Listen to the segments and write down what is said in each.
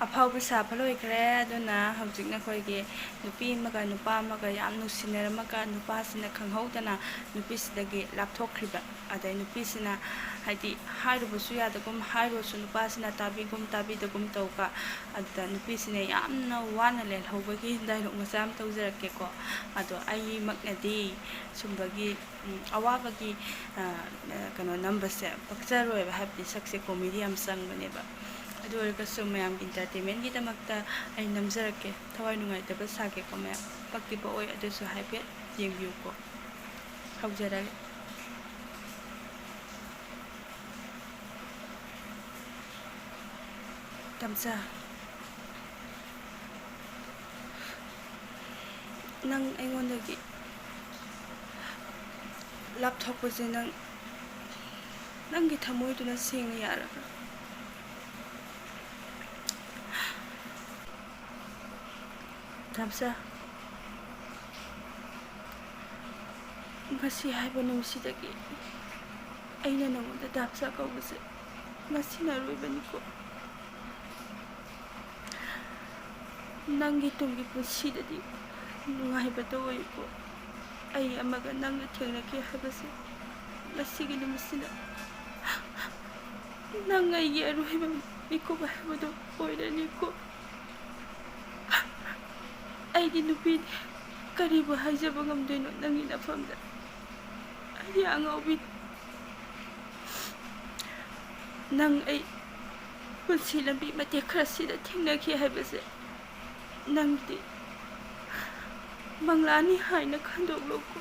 ꯑꯐꯥꯎꯕ ꯁꯥꯕ ꯂꯣꯏꯈ꯭ꯔꯦ ꯑꯗꯨꯅ ꯍꯧꯖꯤꯛꯅ ꯑꯩꯈꯣꯏꯒꯤ ꯅꯨꯄꯤ ꯑꯃꯒ ꯅꯨꯄꯥ ꯑꯃꯒ ꯌꯥꯝ ꯅꯨꯡꯁꯤꯅꯔꯝꯃꯒ ꯅꯨꯄꯥꯁꯤꯅ ꯈꯪꯍꯧꯗꯅ ꯅꯨꯄꯤꯁꯤꯗꯒꯤ ꯂꯥꯞꯊꯣꯛꯈ꯭ꯔꯤꯕ ꯑꯗꯩ ꯅꯨꯄꯤꯁꯤꯅ ꯍꯥꯏꯗꯤ ꯍꯥꯏꯔꯨꯕꯁꯨ ꯌꯥꯗꯒꯨꯝ ꯍꯥꯏꯔꯨꯔꯁꯨ ꯅꯨꯄꯥꯁꯤꯅ ꯇꯥꯕꯤꯒꯨꯝ ꯇꯥꯕꯤꯗꯒꯨꯝ ꯇꯧꯕ ꯑꯗꯨꯗ ꯅꯨꯄꯤꯁꯤꯅ ꯌꯥꯝꯅ ꯋꯥꯅ ꯂꯩꯍꯧꯕꯒꯤ ꯗꯥꯏꯂꯣꯛ ꯃꯆꯥ ꯑꯃ ꯇꯧꯖꯔꯛꯀꯦꯀꯣ ꯑꯗꯣ ꯑꯩꯃꯛꯅꯗꯤ ꯁꯨꯝꯕꯒꯤ ꯑꯋꯥꯕꯒꯤ ꯀꯩꯅꯣ ꯅꯝꯕꯁꯦ ꯄꯛꯆꯔꯣꯏꯕ ꯍꯥꯏꯕꯗꯤ ꯁꯛꯁꯦ ꯀꯣꯃꯦꯗꯤ ꯌꯥꯝ ꯆꯪꯕꯅꯦꯕ ꯑꯗꯨ ꯑꯣꯏꯔꯒꯁꯨ ꯃꯌꯥꯝꯒꯤ ꯏꯟꯇꯔꯇꯦꯟꯃꯦꯟꯒꯤꯗꯃꯛꯇ ꯑꯩ ꯅꯝꯖꯔꯛꯀꯦ ꯊꯋꯥꯏ ꯅꯨꯡꯉꯥꯏꯇꯕ ꯁꯥꯒꯦꯀꯣ ꯃꯌꯥꯝ ꯄꯛꯇꯤꯕ ꯑꯣꯏ ꯑꯗꯨꯁꯨ ꯍꯥꯏꯐꯦꯠ ꯌꯦꯡꯕꯤꯌꯨꯀꯣ ꯍꯧꯖꯔꯒꯦ ꯇꯝꯆꯥ ꯅꯪ ꯑꯩꯉꯣꯟꯗꯒꯤ ꯂꯥꯞꯊꯣꯛꯄꯁꯦ ꯅꯪꯒꯤ ꯊꯃꯣꯏꯗꯨꯅ ꯁꯦꯡꯅ ꯌꯥꯔꯕ꯭ꯔꯥ ꯇꯝꯆꯥ ꯉꯁꯤ ꯍꯥꯏꯕ ꯅꯨꯃꯤꯠꯁꯤꯗꯒꯤ ꯑꯩꯅ ꯅꯉꯣꯟꯗ ꯇꯝꯆꯥ ꯀꯧꯕꯁꯦ ꯉꯁꯤꯅ ꯑꯔꯣꯏꯕꯅꯤꯀꯣ ꯅꯪꯒꯤ ꯇꯨꯡꯒꯤ ꯄꯨꯟꯁꯤꯗꯗꯤ ꯅꯨꯡꯉꯥꯏꯕꯇ ꯑꯣꯏꯀꯣ ꯑꯩ ꯑꯃꯒ ꯅꯪꯒ ꯊꯦꯡꯅꯈꯤ ꯍꯥꯏꯕꯁꯦ ꯉꯁꯤꯒꯤ ꯅꯨꯃꯤꯠꯁꯤꯗ ꯅꯪ ꯑꯩꯒꯤ ꯑꯔꯣꯏꯕ ꯃꯤꯀꯨꯞ ꯍꯥꯏꯕꯗꯣ ꯑꯣꯏꯔꯅꯤꯀꯣ ꯑꯩꯗꯤ ꯅꯨꯄꯤꯅꯤ ꯀꯔꯤꯕꯨ ꯍꯥꯏꯖꯕ ꯉꯝꯗꯣꯏꯅꯣ ꯅꯪꯒꯤ ꯅꯐꯝꯗ ꯑꯩꯗꯤ ꯑꯉꯥꯎꯕꯤꯅꯤ ꯅꯪ ꯑꯩ ꯄꯨꯟꯁꯤ ꯂꯝꯕꯤ ꯃꯇꯦꯛ ꯈꯔꯁꯤꯗ ꯊꯦꯡꯅꯈꯤ ꯍꯥꯏꯕꯁꯦ ꯅꯪꯗꯤ ꯃꯪꯂꯥꯅꯤ ꯍꯥꯏꯅ ꯈꯟꯗꯣꯛꯂꯣꯀꯣ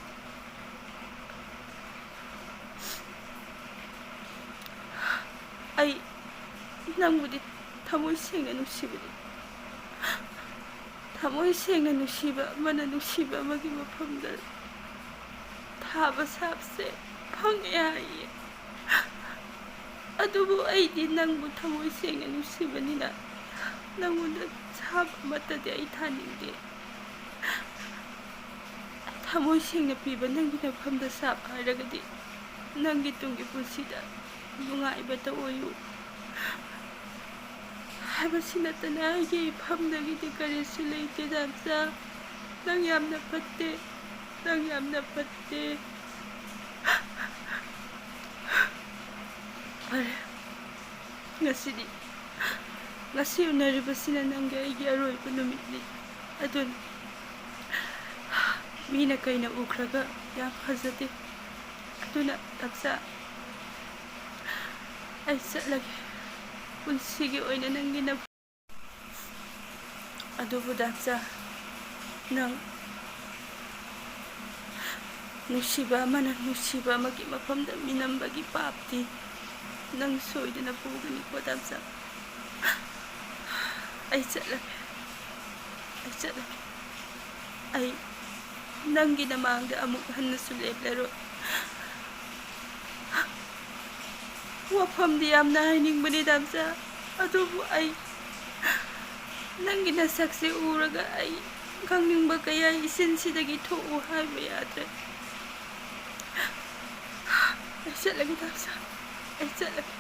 ꯑꯩ ꯅꯪꯕꯨꯗꯤ ꯊꯃꯣꯏ ꯁꯦꯡꯅ ꯅꯨꯡꯁꯤꯕꯅꯤ ꯊꯃꯣꯏ ꯁꯦꯡꯅ ꯅꯨꯡꯁꯤꯕ ꯑꯃꯅ ꯅꯨꯡꯁꯤꯕ ꯑꯃꯒꯤ ꯃꯐꯝꯗ ꯊꯥꯕ ꯁꯥꯞꯁꯦ ꯐꯪꯉꯦ ꯍꯥꯏꯌꯦ ꯑꯗꯨꯕꯨ ꯑꯩꯗꯤ ꯅꯪꯕꯨ ꯊꯃꯣꯏ ꯁꯦꯡꯅ ꯅꯨꯡꯁꯤꯕꯅꯤꯅ ꯅꯪꯉꯣꯟꯗ ꯁꯥꯞ ꯑꯃꯠꯇꯗꯤ ꯑꯩ ꯊꯥꯅꯤꯡꯗꯦ ꯊꯃꯣꯏ ꯁꯦꯡꯅ ꯄꯤꯕ ꯅꯪꯒꯤ ꯅꯐꯝꯗ ꯁꯥꯞ ꯍꯥꯏꯔꯒꯗꯤ ꯅꯪꯒꯤ ꯇꯨꯡꯒꯤ ꯄꯨꯟꯁꯤꯗ ꯅꯨꯡꯉꯥꯏꯕꯇ ꯑꯣꯏꯌꯨ ꯍꯥꯏꯕꯁꯤ ꯅꯠꯇꯅ ꯑꯩꯒꯤ ꯏꯐꯝꯗꯒꯤꯗꯤ ꯀꯔꯤꯁꯨ ꯂꯩꯇꯦ ꯇꯝꯆꯥ ꯅꯪ ꯌꯥꯝꯅ ꯐꯠꯇꯦ ꯅꯪ ꯌꯥꯝꯅ ꯐꯠꯇꯦ ꯐꯔꯦ ꯉꯁꯤ ꯎꯅꯔꯤꯕꯁꯤꯅ ꯅꯪꯒꯤ ꯑꯩꯒꯤ ꯑꯔꯣꯏꯕ ꯅꯨꯃꯤꯠꯅꯤ ꯑꯗꯨꯅ ꯃꯤꯅ ꯀꯩꯅ ꯎꯈ꯭ꯔꯒ ꯌꯥꯝ ꯐꯖꯗꯦ ꯑꯗꯨꯅ ꯇꯝꯆꯥ ꯑꯩ ꯆꯠꯂꯒꯦ ꯄꯨꯟꯁꯤꯒꯤ ꯑꯣꯏꯅ ꯅꯪꯒꯤ ꯑꯗꯨꯕꯨ ꯇꯝꯆꯥ ꯅꯪ ꯅꯨꯡꯁꯤꯕ ꯑꯃꯅ ꯅꯨꯡꯁꯤꯕ ꯑꯃꯒꯤ ꯃꯐꯝꯗ ꯃꯤꯅꯝꯕꯒꯤ ꯄꯥꯞꯇꯤ ꯅꯪ ꯁꯣꯏꯗꯅ ꯄꯨꯒꯅꯤꯀꯣ ꯇꯝꯆꯥ ꯑꯩ ꯆꯠꯂꯒꯦ ꯑꯩ ꯅꯪꯒꯤ ꯅꯃꯥꯡꯗ ꯑꯃꯨꯛ ꯍꯟꯅꯁꯨ ꯂꯦꯞꯂꯔꯣꯏ ꯋꯥꯐꯝꯗꯤ ꯌꯥꯝꯅ ꯍꯥꯏꯅꯤꯡꯕꯅꯤ ꯇꯝꯆꯥ ꯑꯗꯨꯕꯨ ꯑꯩ ꯅꯪꯒꯤ ꯅꯁꯛꯁꯦ ꯎꯔꯒ ꯑꯩ ꯈꯪꯅꯤꯡꯕ ꯀꯌꯥ ꯏꯆꯤꯟꯁꯤꯗꯒꯤ ꯊꯣꯛꯎ ꯍꯥꯏꯕ ꯌꯥꯗ꯭ꯔꯦ ꯑꯩ ꯆꯠꯂꯒꯦ ꯇꯝꯆꯥ ꯑꯩ ꯆꯠꯂꯒꯦ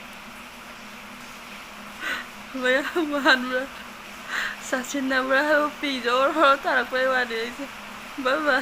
ꯃꯌꯥꯝ ꯃꯥꯟꯕ꯭ꯔꯥ ꯆꯥꯁꯤꯟꯅꯕ꯭ꯔꯥ ꯍꯥꯏꯕ ꯄꯤꯖ ꯑꯣꯔ ꯍꯣꯔ ꯇꯥꯔꯛꯄꯩ ꯋꯥꯅꯤ ꯑꯩꯁꯦ ꯕꯥꯏ ꯕꯥꯏ